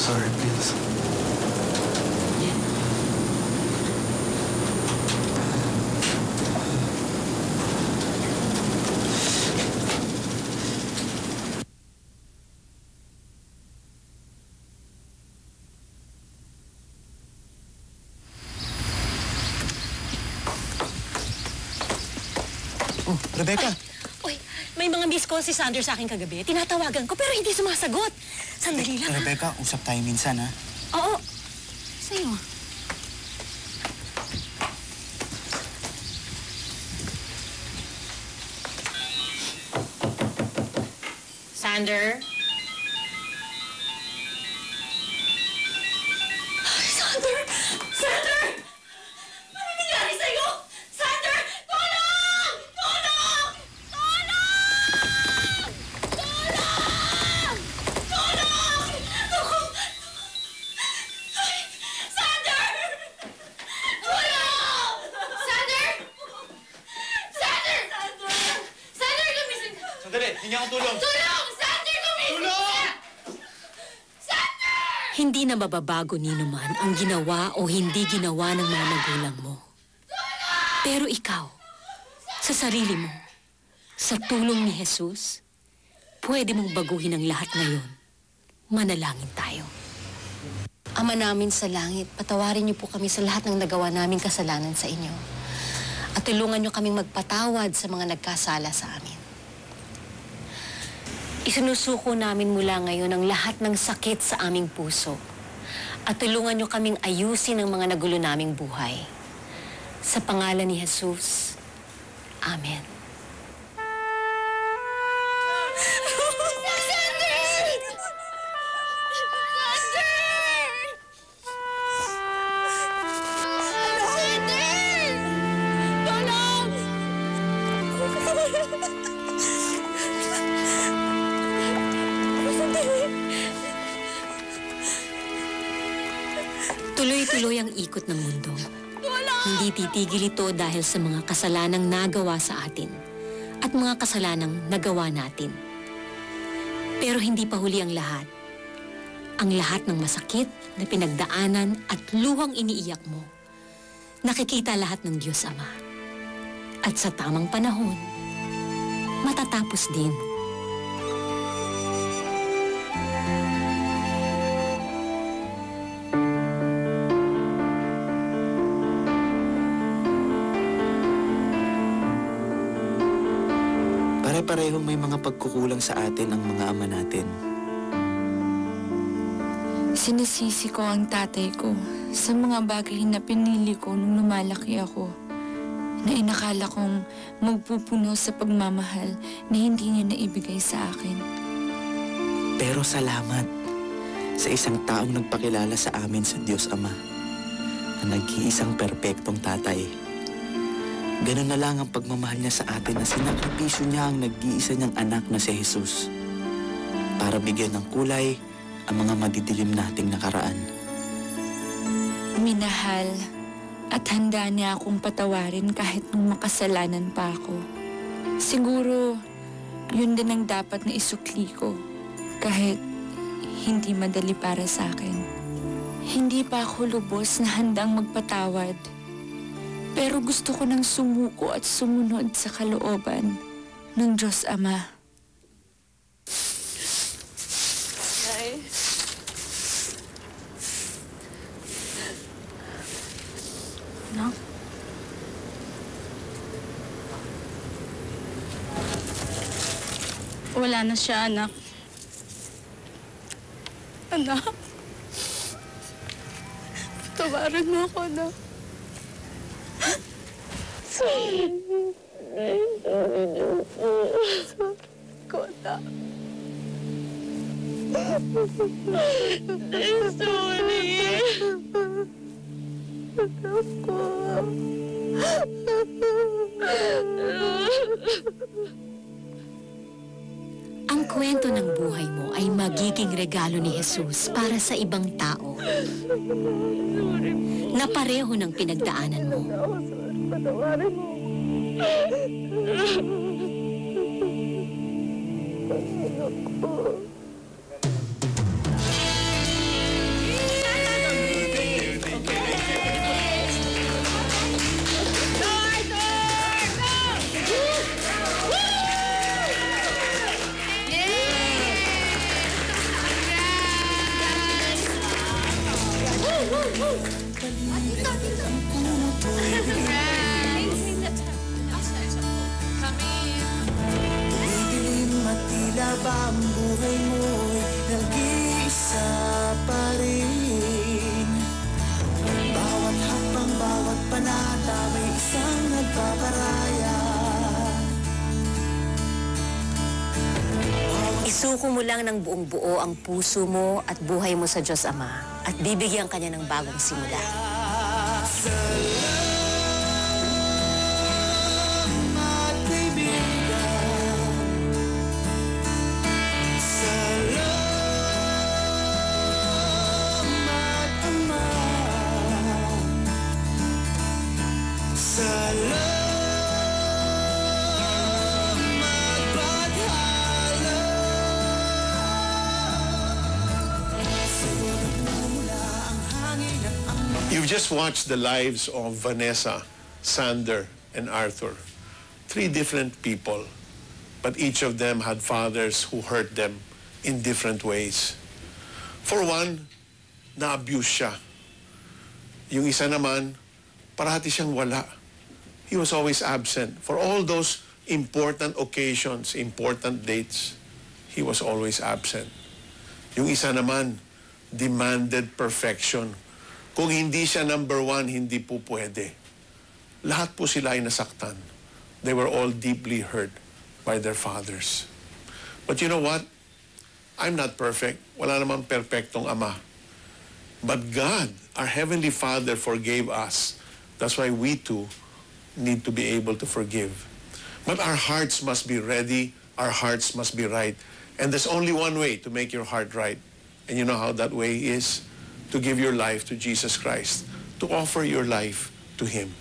sorry, please. Oh, Rebecca! Uy, may mga miss call si Sander sa akin kagabi. Tinatawagan ko pero hindi sumasagot. Sandali lang, ha? Rebecca, usap tayo minsan, ha? Oo. Sa'yo. Sander? Ay, Sander! Sander! Ano nangyari sa'yo? Sander! Tulong! Tulong! Tulong! Tulong! Tulong! Ako! Ay, Sander! Tulong! Sander! Sander! Sander, gumising ka! Sandali, hindi akong tulong! Tulong! Sander, gumising ka! Sander! Hindi na mababago ni naman ang ginawa o hindi ginawa ng mga magulang mo. Pero ikaw, sa sarili mo, sa tulong ni Jesus, pwede mong baguhin ang lahat ngayon. Manalangin tayo. Ama namin sa langit, patawarin niyo po kami sa lahat ng nagawa naming kasalanan sa inyo. At tulungan niyo kaming magpatawad sa mga nagkasala sa amin. Isinusuko namin mula ngayon ang lahat ng sakit sa aming puso. At tulungan niyo kaming ayusin ang mga nagulo naming buhay. Sa pangalan ni Jesus, Amen. Tuloy-tuloy ang ikot ng mundo. Hindi titigil ito dahil sa mga kasalanang nagawa sa atin at mga kasalanang nagawa natin. Pero hindi pa huli ang lahat. Ang lahat ng masakit na pinagdaanan at luhang iniiyak mo, nakikita lahat ng Diyos Ama. At sa tamang panahon, matatapos din. Pare-parehong may mga pagkukulang sa atin ang mga ama natin. Sinisisi ko ang tatay ko sa mga bagay na pinili ko nung lumalaki ako, na inakala kong magpupuno sa pagmamahal na hindi niya naibigay sa akin. Pero salamat sa isang taong nagpakilala sa amin sa Diyos Ama na nag-iisang perpektong tatay. Ganun na lang ang pagmamahal niya sa atin na sinakripisyo niya ang nag-iisa niyang anak na si Jesus para bigyan ng kulay ang mga madidilim nating nakaraan. Minahal at handa niya akong patawarin kahit nung makasalanan pa ako. Siguro, yun din ang dapat na isukli ko kahit hindi madali para sa akin. Hindi pa ako lubos na handang magpatawad. Pero gusto ko nang sumuko at sumunod sa kalooban ng Diyos Ama. Nay. No? Wala na siya, anak. Anak. Tawaran mo ako, anak. Sorry ko, anak. I'm sorry. Anak ko. Ang kwento ng buhay mo ay magiging regalo ni Jesus para sa ibang tao na pareho ng pinagdaanan mo. Patawarin mo. Anak ko. ang buhay mo'y nag-iisa pa rin. Bawat hakbang, bawat panata, may isang nagpaparaya. Isuko mo lang ng buong buo ang puso mo at buhay mo sa Diyos Ama at bibigyan ka niya ng bagong simula. Salamat, kaibigan. Salamat, Ama. Salamat, Bathala. Sulat mo mula ang hangin at ang You've just watched the lives of Vanessa, Sander, and Arthur. 3 different people, but each of them had fathers who hurt them in different ways. For one, na-abuse siya. Yung isa naman, parati siyang wala. He was always absent. For all those important occasions, important dates, he was always absent. Yung isa naman, demanded perfection. Kung hindi siya number 1, hindi po pwede. Lahat po sila ay nasaktan. They were all deeply hurt by their fathers. But you know what? I'm not perfect. Wala namang perfectong ama. But God, our Heavenly Father, forgave us. That's why we too need to be able to forgive. But our hearts must be ready. Our hearts must be right. And there's only one way to make your heart right. And you know how that way is? To give your life to Jesus Christ. To offer your life to Him.